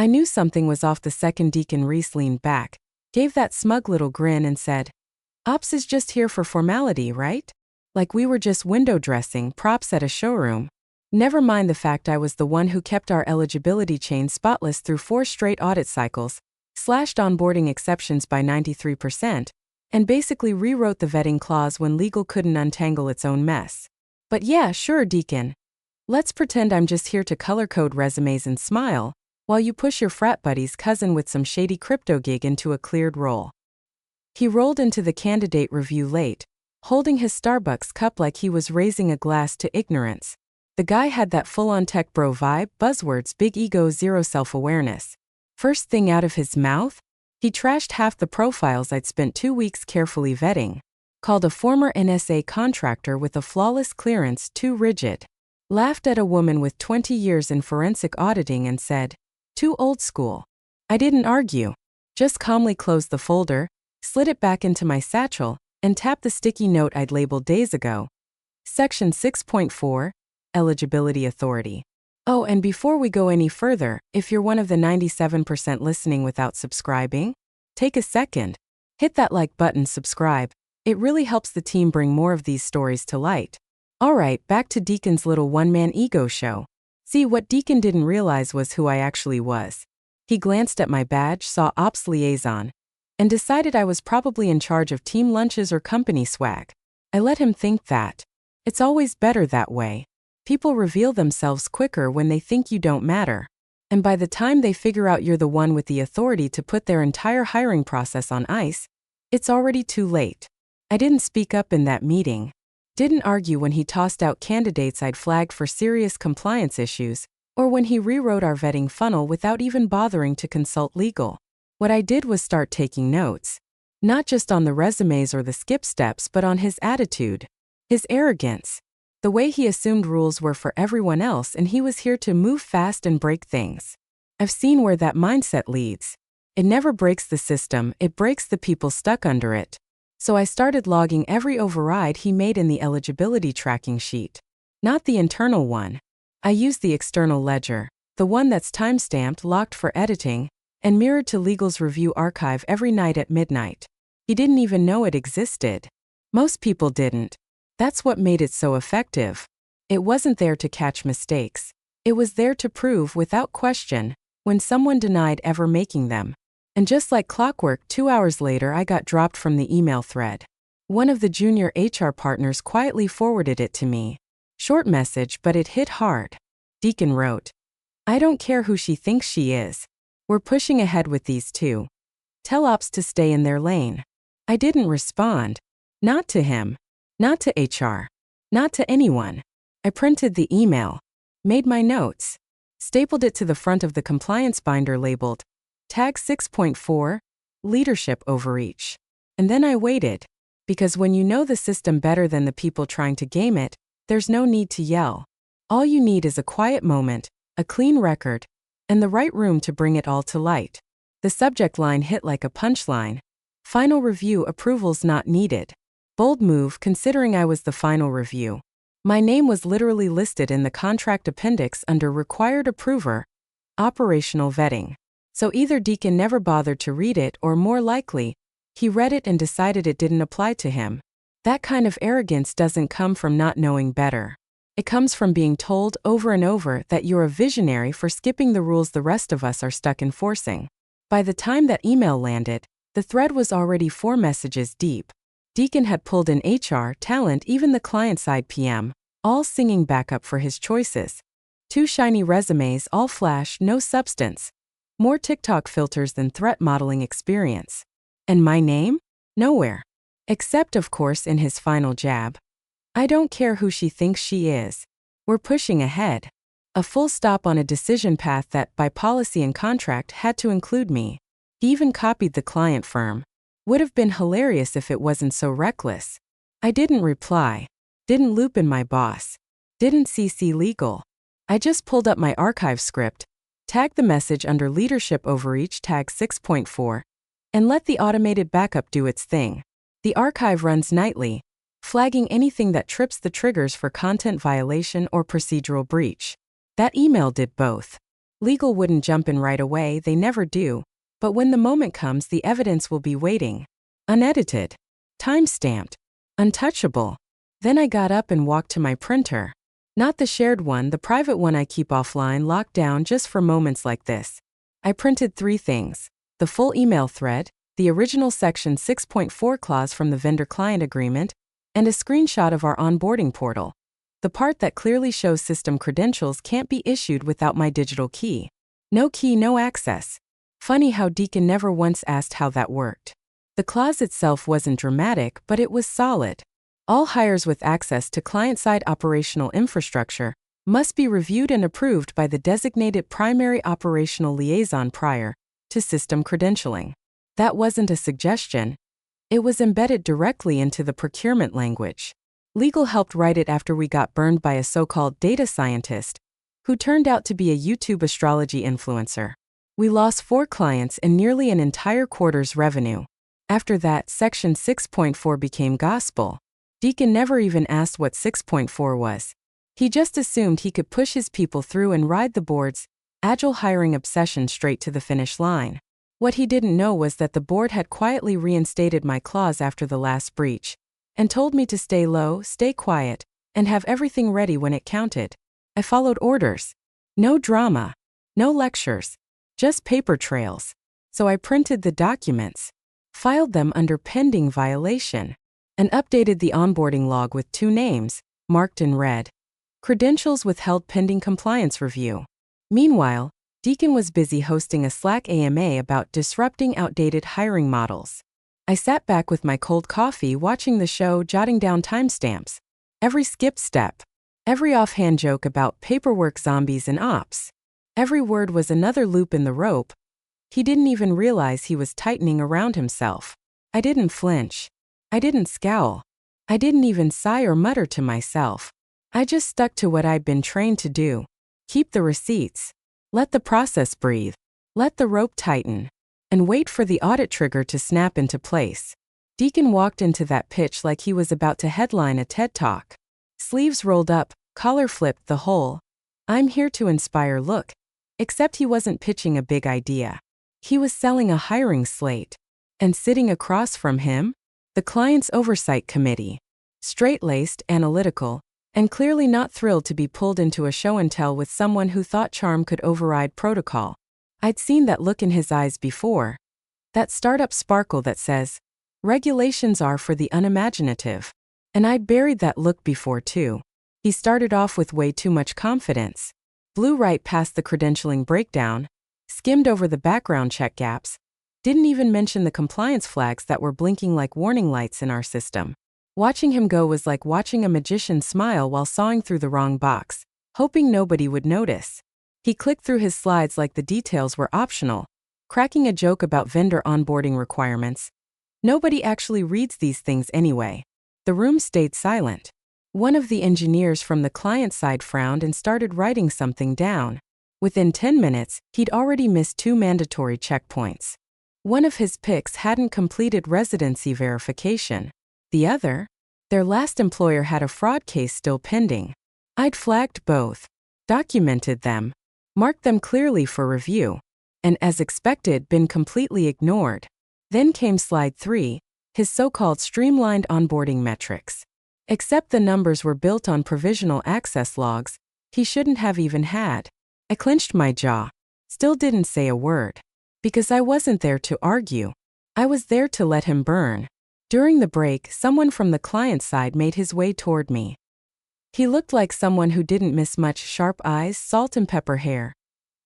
I knew something was off the second Deacon Reese leaned back, gave that smug little grin and said, "Ops is just here for formality, right? Like we were just window dressing props at a showroom. Never mind the fact I was the one who kept our eligibility chain spotless through 4 straight audit cycles, slashed onboarding exceptions by 93%, and basically rewrote the vetting clause when legal couldn't untangle its own mess. But yeah, sure, Deacon. Let's pretend I'm just here to color code resumes and smile, while you push your frat buddy's cousin with some shady crypto gig into a cleared role." He rolled into the candidate review late, holding his Starbucks cup like he was raising a glass to ignorance. The guy had that full-on tech bro vibe, buzzwords, big ego, zero self-awareness. First thing out of his mouth, he trashed half the profiles I'd spent 2 weeks carefully vetting, called a former NSA contractor with a flawless clearance too rigid, laughed at a woman with 20 years in forensic auditing and said, "Too old school." I didn't argue, just calmly closed the folder, slid it back into my satchel, and tapped the sticky note I'd labeled days ago. Section 6.4, Eligibility Authority. Oh, and before we go any further, if you're one of the 97% listening without subscribing, take a second, hit that like button, subscribe. It really helps the team bring more of these stories to light. Alright, back to Deacon's little one-man ego show. See, what Deacon didn't realize was who I actually was. He glanced at my badge, saw Ops Liaison, and decided I was probably in charge of team lunches or company swag. I let him think that. It's always better that way. People reveal themselves quicker when they think you don't matter. And by the time they figure out you're the one with the authority to put their entire hiring process on ice, it's already too late. I didn't speak up in that meeting. Didn't argue when he tossed out candidates I'd flagged for serious compliance issues, or when he rewrote our vetting funnel without even bothering to consult legal. What I did was start taking notes. Not just on the resumes or the skip steps, but on his attitude. His arrogance. The way he assumed rules were for everyone else and he was here to move fast and break things. I've seen where that mindset leads. It never breaks the system, it breaks the people stuck under it. So I started logging every override he made in the eligibility tracking sheet. Not the internal one. I used the external ledger, the one that's timestamped, locked for editing, and mirrored to legal's review archive every night at midnight. He didn't even know it existed. Most people didn't. That's what made it so effective. It wasn't there to catch mistakes. It was there to prove without question when someone denied ever making them. And just like clockwork, 2 hours later I got dropped from the email thread. One of the junior HR partners quietly forwarded it to me. Short message, but it hit hard. Deacon wrote, "I don't care who she thinks she is. We're pushing ahead with these two. Tell Ops to stay in their lane." I didn't respond. Not to him. Not to HR. Not to anyone. I printed the email. Made my notes. Stapled it to the front of the compliance binder labeled, Tag 6.4, Leadership Overreach. And then I waited. Because when you know the system better than the people trying to game it, there's no need to yell. All you need is a quiet moment, a clean record, and the right room to bring it all to light. The subject line hit like a punchline. Final review, approvals not needed. Bold move considering I was the final review. My name was literally listed in the contract appendix under required approver, operational vetting. So either Deacon never bothered to read it or more likely, he read it and decided it didn't apply to him. That kind of arrogance doesn't come from not knowing better. It comes from being told over and over that you're a visionary for skipping the rules the rest of us are stuck enforcing. By the time that email landed, the thread was already 4 messages deep. Deacon had pulled in HR, talent, even the client-side PM, all singing backup for his choices. 2 shiny resumes, all flash, no substance. More TikTok filters than threat modeling experience. And my name? Nowhere. Except, of course, in his final jab. "I don't care who she thinks she is. We're pushing ahead." A full stop on a decision path that, by policy and contract, had to include me. He even copied the client firm. Would have been hilarious if it wasn't so reckless. I didn't reply. Didn't loop in my boss. Didn't CC legal. I just pulled up my archive script, tagged the message under Leadership Overreach tag 6.4, and let the automated backup do its thing. The archive runs nightly, flagging anything that trips the triggers for content violation or procedural breach. That email did both. Legal wouldn't jump in right away, they never do, but when the moment comes, the evidence will be waiting. Unedited. Time-stamped. Untouchable. Then I got up and walked to my printer. Not the shared one, the private one I keep offline, locked down just for moments like this. I printed 3 things: the full email thread, the original Section 6.4 clause from the vendor-client agreement, and a screenshot of our onboarding portal. The part that clearly shows system credentials can't be issued without my digital key. No key, no access. Funny how Deacon never once asked how that worked. The clause itself wasn't dramatic, but it was solid. All hires with access to client-side operational infrastructure must be reviewed and approved by the designated primary operational liaison prior to system credentialing. That wasn't a suggestion. It was embedded directly into the procurement language. Legal helped write it after we got burned by a so-called data scientist who turned out to be a YouTube astrology influencer. We lost 4 clients and nearly an entire quarter's revenue. After that, Section 6.4 became gospel. Deacon never even asked what 6.4 was. He just assumed he could push his people through and ride the board's agile hiring obsession straight to the finish line. What he didn't know was that the board had quietly reinstated my clause after the last breach and told me to stay low, stay quiet, and have everything ready when it counted. I followed orders. No drama. No lectures. Just paper trails. So I printed the documents, filed them under pending violation, and updated the onboarding log with 2 names, marked in red. Credentials withheld pending compliance review. Meanwhile, Deacon was busy hosting a Slack AMA about disrupting outdated hiring models. I sat back with my cold coffee watching the show, jotting down timestamps. Every skip step. Every offhand joke about paperwork zombies and ops. Every word was another loop in the rope. He didn't even realize he was tightening around himself. I didn't flinch. I didn't scowl. I didn't even sigh or mutter to myself. I just stuck to what I'd been trained to do. Keep the receipts. Let the process breathe. Let the rope tighten. And wait for the audit trigger to snap into place. Deacon walked into that pitch like he was about to headline a TED Talk. Sleeves rolled up, collar flipped, the whole "I'm here to inspire" look. Except he wasn't pitching a big idea. He was selling a hiring slate. And sitting across from him, the client's oversight committee. Straight-laced, analytical, and clearly not thrilled to be pulled into a show-and-tell with someone who thought charm could override protocol. I'd seen that look in his eyes before. That startup sparkle that says, regulations are for the unimaginative. And I'd buried that look before too. He started off with way too much confidence. Blew right past the credentialing breakdown, skimmed over the background check gaps, didn't even mention the compliance flags that were blinking like warning lights in our system. Watching him go was like watching a magician smile while sawing through the wrong box, hoping nobody would notice. He clicked through his slides like the details were optional, cracking a joke about vendor onboarding requirements. Nobody actually reads these things anyway. The room stayed silent. One of the engineers from the client side frowned and started writing something down. Within 10 minutes, he'd already missed 2 mandatory checkpoints. One of his picks hadn't completed residency verification. The other, their last employer had a fraud case still pending. I'd flagged both, documented them, marked them clearly for review, and as expected, been completely ignored. Then came slide 3, his so-called streamlined onboarding metrics. Except the numbers were built on provisional access logs he shouldn't have even had. I clenched my jaw, still didn't say a word. Because I wasn't there to argue. I was there to let him burn. During the break, someone from the client side made his way toward me. He looked like someone who didn't miss much: sharp eyes, salt and pepper hair.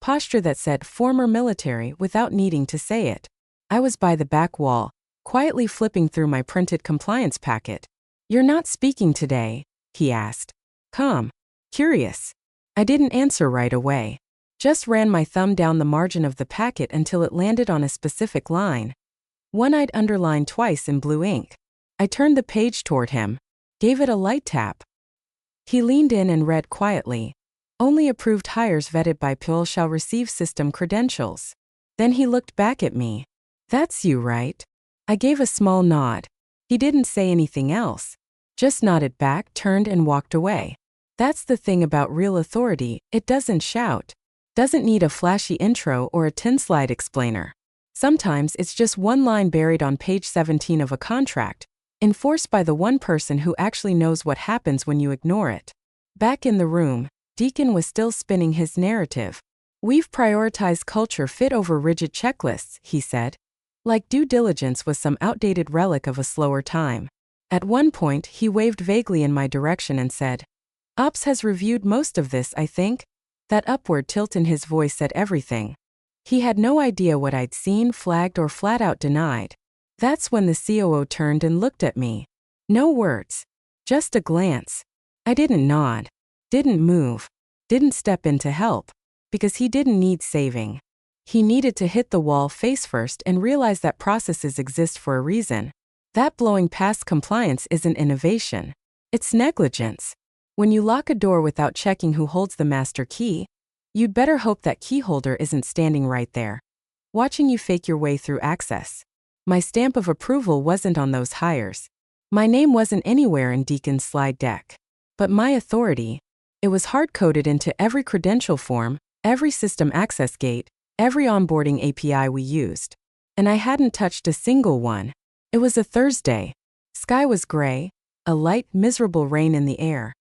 Posture that said former military without needing to say it. I was by the back wall, quietly flipping through my printed compliance packet. "You're not speaking today?" he asked. Calm. Curious. I didn't answer right away. Just ran my thumb down the margin of the packet until it landed on a specific line. One I'd underlined twice in blue ink. I turned the page toward him, gave it a light tap. He leaned in and read quietly, "Only approved hires vetted by PIL shall receive system credentials." Then he looked back at me. "That's you, right?" I gave a small nod. He didn't say anything else. Just nodded back, turned and walked away. That's the thing about real authority, it doesn't shout. Doesn't need a flashy intro or a 10-slide explainer. Sometimes it's just one line buried on page 17 of a contract, enforced by the one person who actually knows what happens when you ignore it. Back in the room, Deacon was still spinning his narrative. We've prioritized culture fit over rigid checklists, he said. Like due diligence was some outdated relic of a slower time. At one point, he waved vaguely in my direction and said, "Ops has reviewed most of this, I think." That upward tilt in his voice said everything. He had no idea what I'd seen, flagged, or flat out denied. That's when the COO turned and looked at me. No words. Just a glance. I didn't nod. Didn't move. Didn't step in to help. Because he didn't need saving. He needed to hit the wall face first and realize that processes exist for a reason. That blowing past compliance isn't innovation. It's negligence. When you lock a door without checking who holds the master key, you'd better hope that key holder isn't standing right there, watching you fake your way through access. My stamp of approval wasn't on those hires. My name wasn't anywhere in Deacon's slide deck. But my authority, it was hard-coded into every credential form, every system access gate, every onboarding API we used. And I hadn't touched a single one. It was a Thursday. Sky was gray, a light, miserable rain in the air.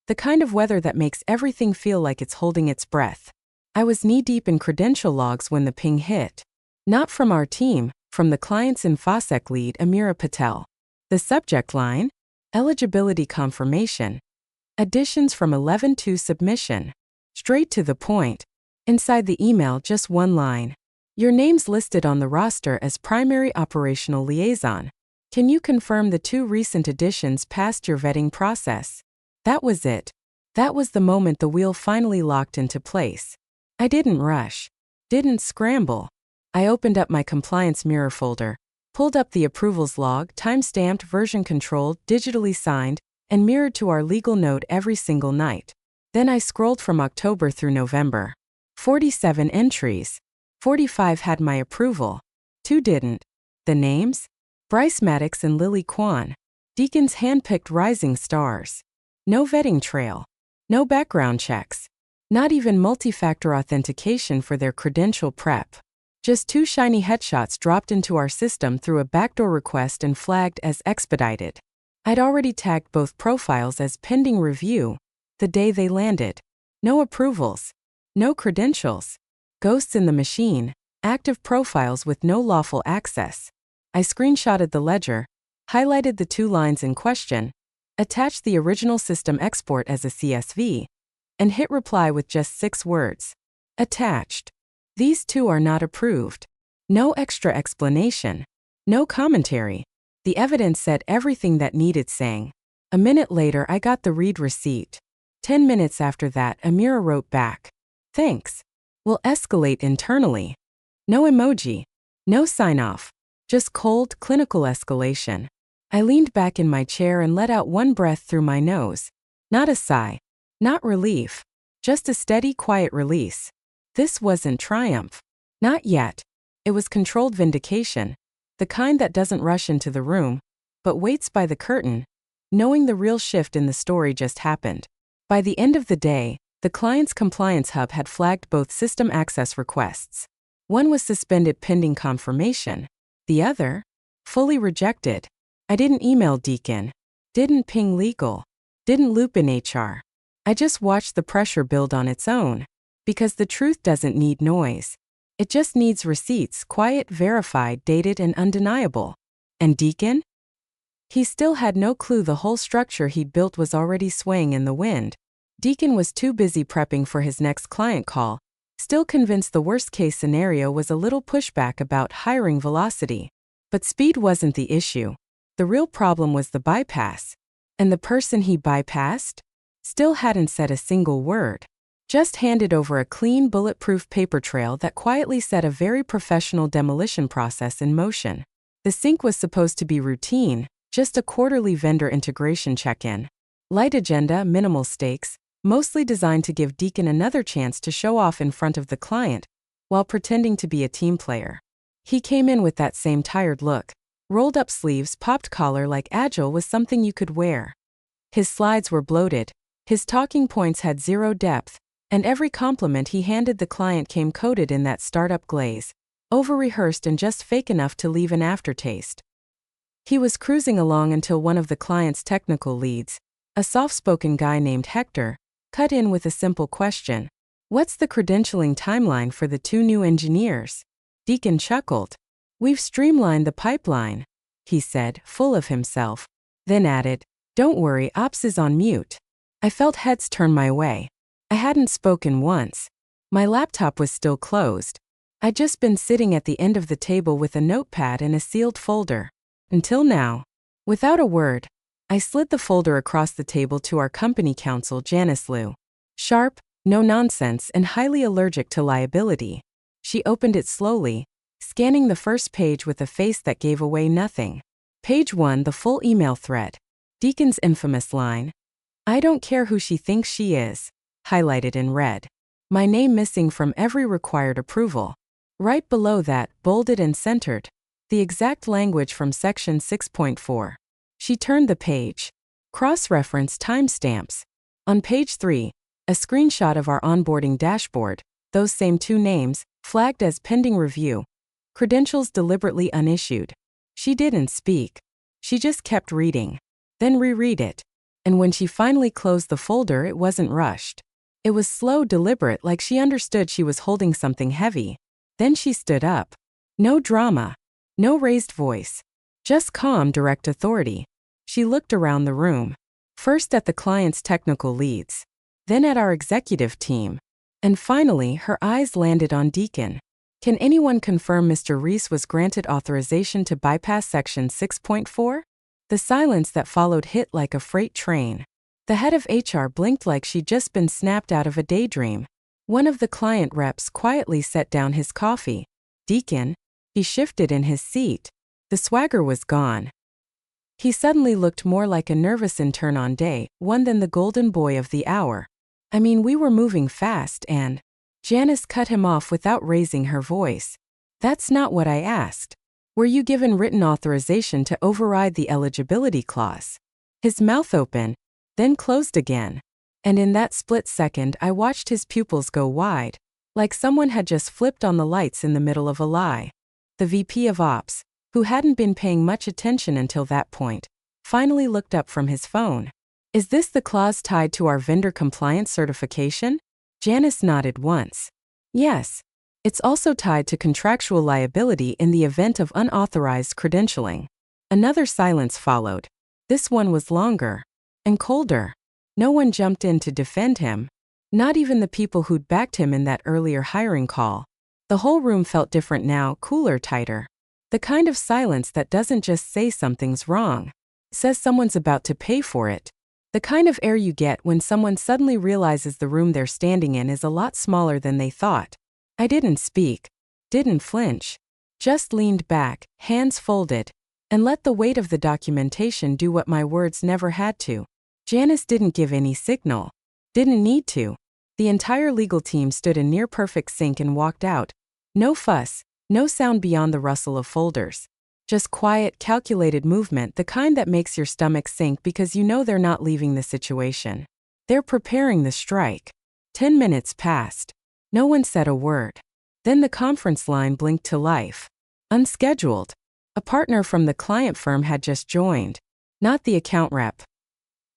The kind of weather that makes everything feel like it's holding its breath. I was knee-deep in credential logs when the ping hit. Not from our team, from the client's InfoSec lead, Amira Patel. The subject line? Eligibility confirmation. Additions from 11-2 submission. Straight to the point. Inside the email, just one line. Your name's listed on the roster as primary operational liaison. Can you confirm the 2 recent additions passed your vetting process? That was it. That was the moment the wheel finally locked into place. I didn't rush. Didn't scramble. I opened up my compliance mirror folder, pulled up the approvals log, time-stamped, version-controlled, digitally signed, and mirrored to our legal note every single night. Then I scrolled from October through November. 47 entries. 45 had my approval. 2 didn't. The names? Bryce Maddox and Lily Kwan. Deacon's hand-picked rising stars. No vetting trail. No background checks. Not even multi-factor authentication for their credential prep. Just 2 shiny headshots dropped into our system through a backdoor request and flagged as expedited. I'd already tagged both profiles as pending review the day they landed. No approvals. No credentials. Ghosts in the machine. Active profiles with no lawful access. I screenshotted the ledger, highlighted the 2 lines in question, attached the original system export as a CSV, and hit reply with just 6 words. Attached. These 2 are not approved. No extra explanation. No commentary. The evidence said everything that needed saying. A minute later, I got the read receipt. 10 minutes after that, Amira wrote back. Thanks. We'll escalate internally. No emoji. No sign-off. Just cold, clinical escalation. I leaned back in my chair and let out one breath through my nose. Not a sigh. Not relief. Just a steady, quiet release. This wasn't triumph. Not yet. It was controlled vindication. The kind that doesn't rush into the room, but waits by the curtain, knowing the real shift in the story just happened. By the end of the day, the client's compliance hub had flagged both system access requests. One was suspended pending confirmation. The other? Fully rejected. I didn't email Deacon. Didn't ping legal. Didn't loop in HR. I just watched the pressure build on its own. Because the truth doesn't need noise. It just needs receipts, quiet, verified, dated, and undeniable. And Deacon? He still had no clue the whole structure he'd built was already swaying in the wind. Deacon was too busy prepping for his next client call, still convinced the worst-case scenario was a little pushback about hiring velocity. But speed wasn't the issue. The real problem was the bypass. And the person he bypassed? Still hadn't said a single word. Just handed over a clean, bulletproof paper trail that quietly set a very professional demolition process in motion. The sync was supposed to be routine, just a quarterly vendor integration check-in. Light agenda, minimal stakes, mostly designed to give Deacon another chance to show off in front of the client, while pretending to be a team player. He came in with that same tired look. Rolled up sleeves, popped collar like Agile was something you could wear. His slides were bloated. His talking points had zero depth, And every compliment he handed the client came coated in that startup glaze, over-rehearsed and just fake enough to leave an aftertaste. He was cruising along until one of the client's technical leads, a soft-spoken guy named Hector, cut in with a simple question. "What's the credentialing timeline for the 2 new engineers?" Deacon chuckled. "We've streamlined the pipeline," he said, full of himself. Then added, "Don't worry, Ops is on mute." I felt heads turn my way. I hadn't spoken once. My laptop was still closed. I'd just been sitting at the end of the table with a notepad and a sealed folder. Until now. Without a word, I slid the folder across the table to our company counsel, Janice Liu. Sharp, no nonsense, and highly allergic to liability. She opened it slowly, scanning the first page with a face that gave away nothing. Page 1, the full email thread. Deacon's infamous line, "I don't care who she thinks she is," highlighted in red. My name missing from every required approval. Right below that, bolded and centered, the exact language from section 6.4. She turned the page. Cross-reference timestamps. On page 3, a screenshot of our onboarding dashboard, those same 2 names, flagged as pending review. Credentials deliberately unissued. She didn't speak. She just kept reading. Then reread it. And when she finally closed the folder, it wasn't rushed. It was slow, deliberate, like she understood she was holding something heavy. Then she stood up. No drama. No raised voice. Just calm, direct authority. She looked around the room. First at the client's technical leads. Then at our executive team. And finally, her eyes landed on Deacon. "Can anyone confirm Mr. Reese was granted authorization to bypass section 6.4? The silence that followed hit like a freight train. The head of HR blinked like she'd just been snapped out of a daydream. One of the client reps quietly set down his coffee. "Deacon?" He shifted in his seat. The swagger was gone. He suddenly looked more like a nervous intern on day 1 than the golden boy of the hour. "I mean, we were moving fast and—" Janice cut him off without raising her voice. "That's not what I asked. Were you given written authorization to override the eligibility clause?" His mouth opened, then closed again. And in that split second I watched his pupils go wide, like someone had just flipped on the lights in the middle of a lie. The VP of Ops, who hadn't been paying much attention until that point, finally looked up from his phone. "Is this the clause tied to our vendor compliance certification?" Janice nodded once. "Yes. It's also tied to contractual liability in the event of unauthorized credentialing." Another silence followed. This one was longer. And colder. No one jumped in to defend him. Not even the people who'd backed him in that earlier hiring call. The whole room felt different now, cooler, tighter. The kind of silence that doesn't just say something's wrong. It says someone's about to pay for it. The kind of air you get when someone suddenly realizes the room they're standing in is a lot smaller than they thought. I didn't speak. Didn't flinch. Just leaned back, hands folded, and let the weight of the documentation do what my words never had to. Janice didn't give any signal. Didn't need to. The entire legal team stood in near-perfect sync and walked out. No fuss, no sound beyond the rustle of folders. Just quiet, calculated movement, the kind that makes your stomach sink because you know they're not leaving the situation. They're preparing the strike. 10 minutes passed. No one said a word. Then the conference line blinked to life. Unscheduled. A partner from the client firm had just joined. Not the account rep.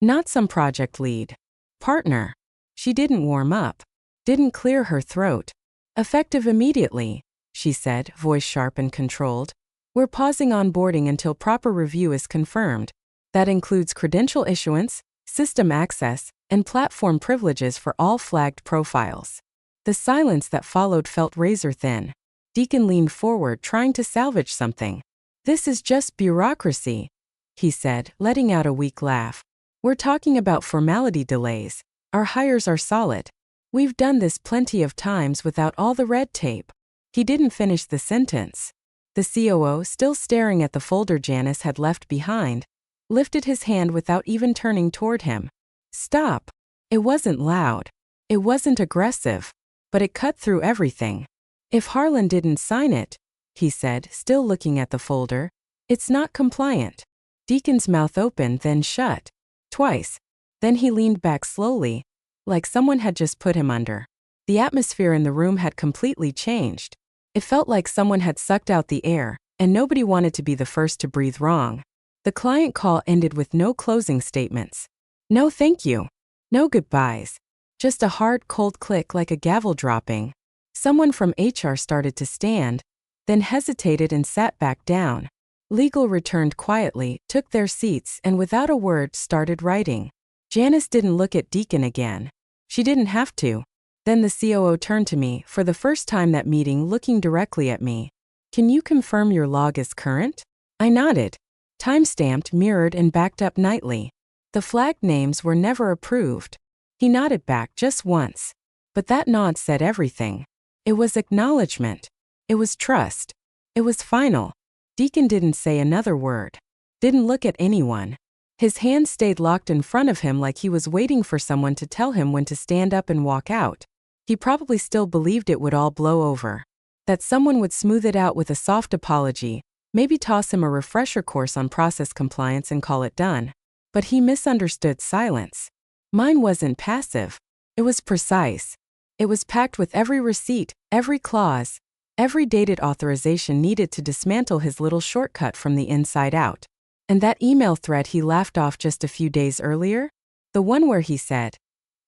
Not some project lead. Partner. She didn't warm up. Didn't clear her throat. "Effective immediately," she said, voice sharp and controlled. "We're pausing onboarding until proper review is confirmed. That includes credential issuance, system access, and platform privileges for all flagged profiles." The silence that followed felt razor thin. Deacon leaned forward, trying to salvage something. "This is just bureaucracy," he said, letting out a weak laugh. "We're talking about formality delays. Our hires are solid. We've done this plenty of times without all the red tape." He didn't finish the sentence. The COO, still staring at the folder Janice had left behind, lifted his hand without even turning toward him. "Stop." It wasn't loud. It wasn't aggressive. But it cut through everything. "If Harlan didn't sign it," he said, still looking at the folder, "it's not compliant." Deacon's mouth opened, then shut. Twice. Then he leaned back slowly, like someone had just put him under. The atmosphere in the room had completely changed. It felt like someone had sucked out the air, and nobody wanted to be the first to breathe wrong. The client call ended with no closing statements. No thank you. No goodbyes. Just a hard, cold click like a gavel dropping. Someone from HR started to stand, then hesitated and sat back down. Legal returned quietly, took their seats, and without a word started writing. Janice didn't look at Deacon again. She didn't have to. Then the COO turned to me, for the first time that meeting, looking directly at me. Can you confirm your log is current? I nodded. Time-stamped, mirrored, and backed up nightly. The flagged names were never approved. He nodded back just once. But that nod said everything. It was acknowledgement. It was trust. It was final. Deacon didn't say another word. Didn't look at anyone. His hand stayed locked in front of him like he was waiting for someone to tell him when to stand up and walk out. He probably still believed it would all blow over. That someone would smooth it out with a soft apology, maybe toss him a refresher course on process compliance and call it done. But he misunderstood silence. Mine wasn't passive. It was precise. It was packed with every receipt, every clause, every dated authorization needed to dismantle his little shortcut from the inside out. And that email thread he laughed off just a few days earlier? The one where he said,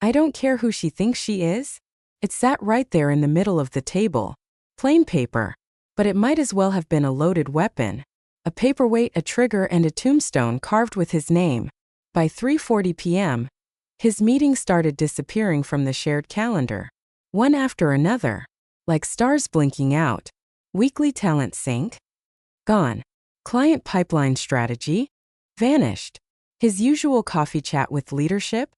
"I don't care who she thinks she is?" It sat right there in the middle of the table. Plain paper. But it might as well have been a loaded weapon. A paperweight, a trigger, and a tombstone carved with his name. By 3:40 p.m., his meetings started disappearing from the shared calendar. One after another. Like stars blinking out. Weekly talent sync? Gone. Client pipeline strategy? Vanished. His usual coffee chat with leadership?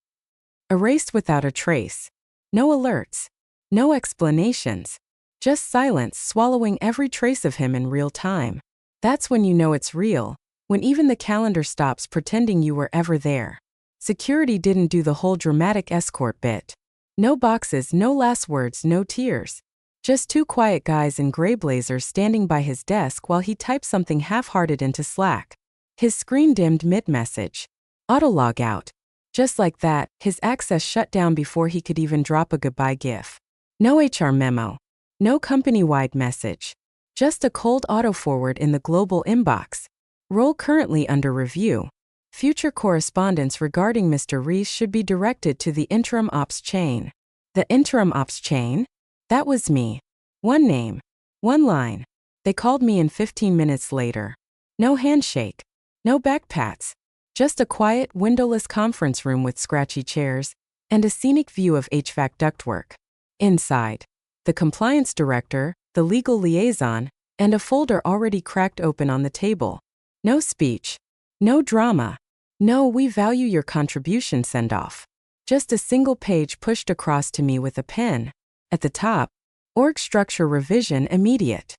Erased without a trace. No alerts. No explanations. Just silence swallowing every trace of him in real time. That's when you know it's real, when even the calendar stops pretending you were ever there. Security didn't do the whole dramatic escort bit. No boxes, no last words, no tears. Just two quiet guys in gray blazers standing by his desk while he typed something half-hearted into Slack. His screen dimmed mid-message. Auto-log out. Just like that, his access shut down before he could even drop a goodbye gif. No HR memo. No company-wide message. Just a cold auto-forward in the global inbox. Role currently under review. Future correspondence regarding Mr. Reese should be directed to the interim ops chain. The interim ops chain? That was me. One name. One line. They called me in 15 minutes later. No handshake. No backpats. Just a quiet, windowless conference room with scratchy chairs and a scenic view of HVAC ductwork. Inside, the compliance director, the legal liaison, and a folder already cracked open on the table. No speech. No drama. No, we value your contribution send-off. Just a single page pushed across to me with a pen. At the top, org structure revision immediate.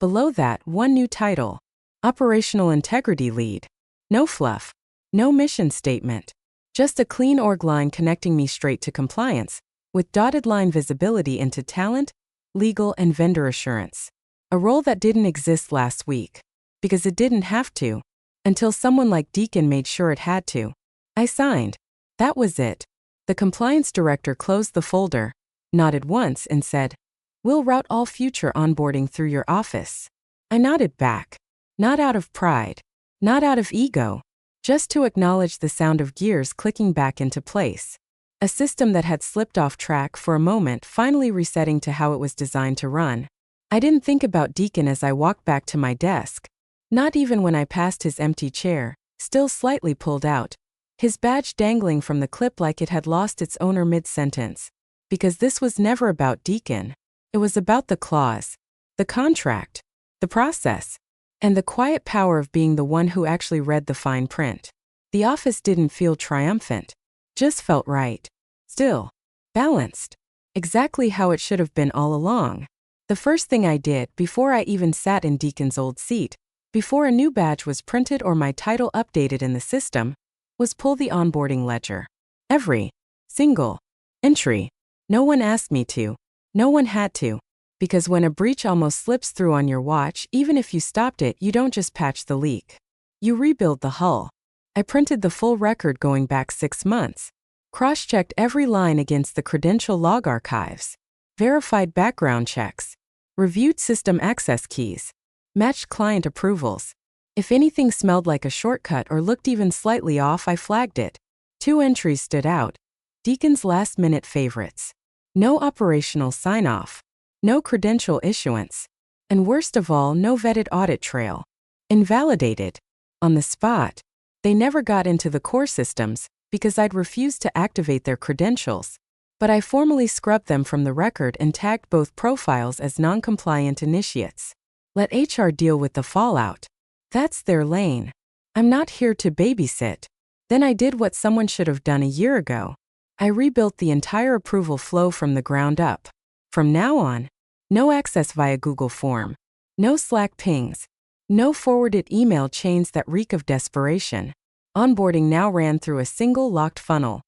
Below that, one new title. Operational integrity lead. No fluff. No mission statement. Just a clean org line connecting me straight to compliance, with dotted line visibility into talent, legal, and vendor assurance. A role that didn't exist last week. Because it didn't have to. Until someone like Deacon made sure it had to. I signed. That was it. The compliance director closed the folder, nodded once, and said, "We'll route all future onboarding through your office." I nodded back. Not out of pride. Not out of ego. Just to acknowledge the sound of gears clicking back into place. A system that had slipped off track for a moment finally resetting to how it was designed to run. I didn't think about Deacon as I walked back to my desk. Not even when I passed his empty chair, still slightly pulled out. His badge dangling from the clip like it had lost its owner mid-sentence. Because this was never about Deacon. It was about the clause, the contract, the process, and the quiet power of being the one who actually read the fine print. The office didn't feel triumphant. Just felt right. Still. Balanced. Exactly how it should have been all along. The first thing I did, before I even sat in Deacon's old seat, before a new badge was printed or my title updated in the system, was pull the onboarding ledger. Every single entry. No one asked me to. No one had to. Because when a breach almost slips through on your watch, even if you stopped it, you don't just patch the leak. You rebuild the hull. I printed the full record going back 6 months. cross-checked every line against the credential log archives, verified background checks, reviewed system access keys, matched client approvals. If anything smelled like a shortcut or looked even slightly off, I flagged it. 2 entries stood out. Deacon's last-minute favorites. No operational sign-off. No credential issuance. And worst of all, no vetted audit trail. Invalidated. On the spot. They never got into the core systems because I'd refused to activate their credentials. But I formally scrubbed them from the record and tagged both profiles as non-compliant initiates. Let HR deal with the fallout. That's their lane. I'm not here to babysit. Then I did what someone should have done a year ago. I rebuilt the entire approval flow from the ground up. From now on, no access via Google Form, no Slack pings, no forwarded email chains that reek of desperation. Onboarding now ran through a single locked funnel.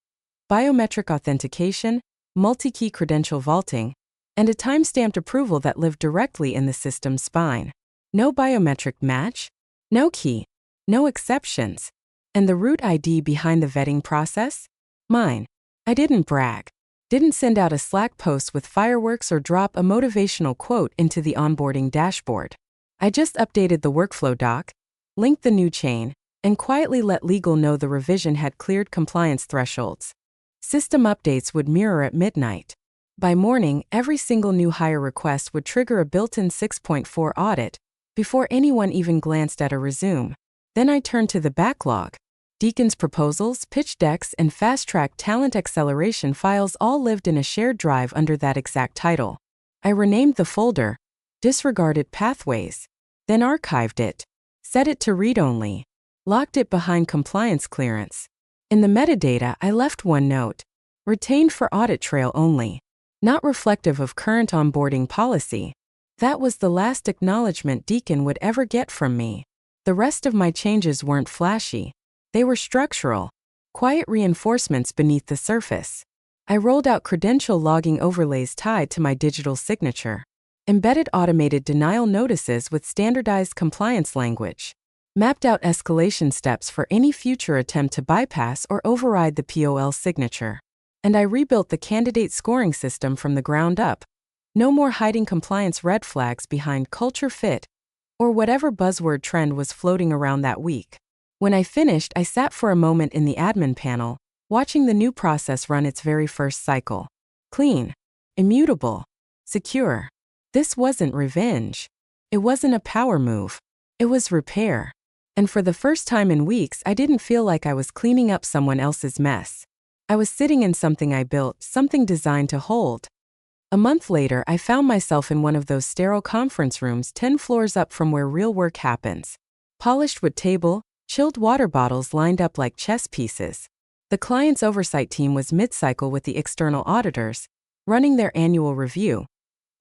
Biometric authentication, multi-key credential vaulting, and a time-stamped approval that lived directly in the system's spine. No biometric match, no key, no exceptions. And the root ID behind the vetting process? Mine. I didn't brag. Didn't send out a Slack post with fireworks or drop a motivational quote into the onboarding dashboard. I just updated the workflow doc, linked the new chain, and quietly let legal know the revision had cleared compliance thresholds. System updates would mirror at midnight. By morning, every single new hire request would trigger a built-in 6.4 audit before anyone even glanced at a resume. Then I turned to the backlog. Deacon's proposals, pitch decks, and fast-track talent acceleration files all lived in a shared drive under that exact title. I renamed the folder, disregarded pathways, then archived it, set it to read-only, locked it behind compliance clearance. In the metadata, I left one note, retained for audit trail only, not reflective of current onboarding policy. That was the last acknowledgement Deacon would ever get from me. The rest of my changes weren't flashy. They were structural, quiet reinforcements beneath the surface. I rolled out credential logging overlays tied to my digital signature, embedded automated denial notices with standardized compliance language, mapped out escalation steps for any future attempt to bypass or override the POL signature. And I rebuilt the candidate scoring system from the ground up. No more hiding compliance red flags behind culture fit or whatever buzzword trend was floating around that week. When I finished, I sat for a moment in the admin panel, watching the new process run its very first cycle. Clean, immutable, secure. This wasn't revenge. It wasn't a power move. It was repair. And for the first time in weeks, I didn't feel like I was cleaning up someone else's mess. I was sitting in something I built, something designed to hold. A month later, I found myself in one of those sterile conference rooms 10 floors up from where real work happens. Polished wood table, chilled water bottles lined up like chess pieces. The client's oversight team was mid-cycle with the external auditors, running their annual review.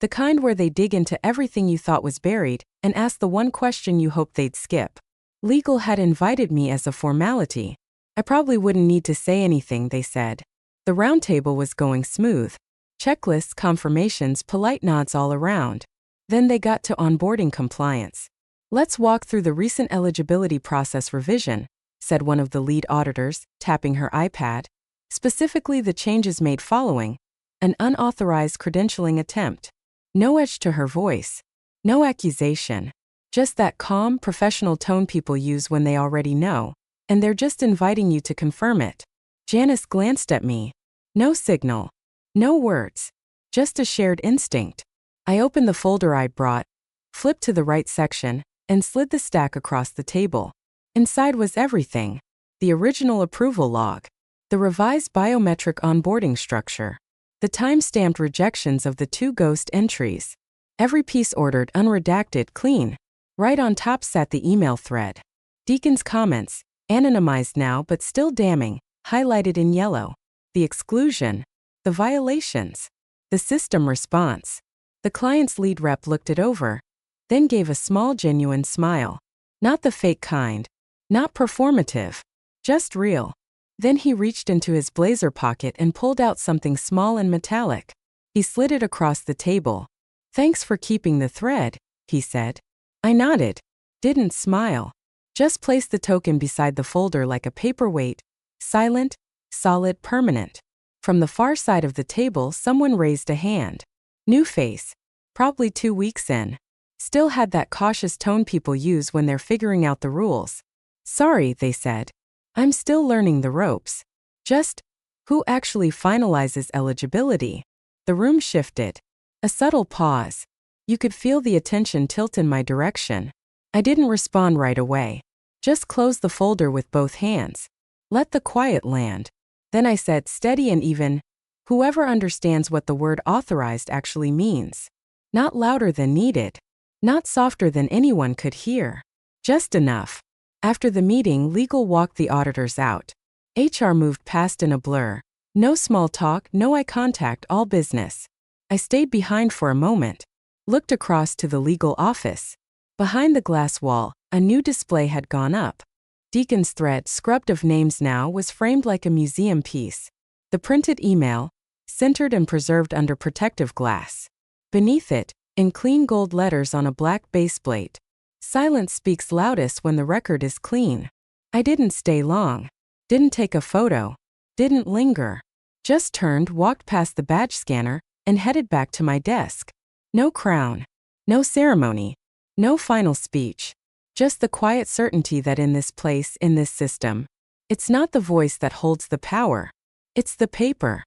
The kind where they dig into everything you thought was buried and ask the one question you hoped they'd skip. Legal had invited me as a formality. I probably wouldn't need to say anything, they said. The roundtable was going smooth. Checklists, confirmations, polite nods all around. Then they got to onboarding compliance. Let's walk through the recent eligibility process revision, said one of the lead auditors, tapping her iPad. Specifically the changes made following an unauthorized credentialing attempt. No edge to her voice. No accusation. Just that calm, professional tone people use when they already know, and they're just inviting you to confirm it. Janice glanced at me. No signal. No words. Just a shared instinct. I opened the folder I'd brought, flipped to the right section, and slid the stack across the table. Inside was everything. The original approval log. The revised biometric onboarding structure. The time-stamped rejections of the 2 ghost entries. Every piece ordered unredacted, clean. Right on top sat the email thread. Deacon's comments, anonymized now but still damning, highlighted in yellow. The exclusion. The violations. The system response. The client's lead rep looked it over, then gave a small genuine smile. Not the fake kind. Not performative. Just real. Then he reached into his blazer pocket and pulled out something small and metallic. He slid it across the table. Thanks for keeping the thread, he said. I nodded. Didn't smile. Just placed the token beside the folder like a paperweight. Silent, solid, permanent. From the far side of the table, someone raised a hand. New face. Probably 2 weeks in. Still had that cautious tone people use when they're figuring out the rules. Sorry, they said. I'm still learning the ropes. Just, who actually finalizes eligibility? The room shifted. A subtle pause. You could feel the attention tilt in my direction. I didn't respond right away. Just closed the folder with both hands. Let the quiet land. Then I said, steady and even, whoever understands what the word authorized actually means. Not louder than needed. Not softer than anyone could hear. Just enough. After the meeting, legal walked the auditors out. HR moved past in a blur. No small talk, no eye contact, all business. I stayed behind for a moment. Looked across to the legal office. Behind the glass wall, a new display had gone up. Deacon's thread, scrubbed of names now, was framed like a museum piece. The printed email, centered and preserved under protective glass. Beneath it, in clean gold letters on a black baseplate, silence speaks loudest when the record is clean. I didn't stay long. Didn't take a photo. Didn't linger. Just turned, walked past the badge scanner, and headed back to my desk. No crown. No ceremony. No final speech. Just the quiet certainty that in this place, in this system, it's not the voice that holds the power. It's the paper.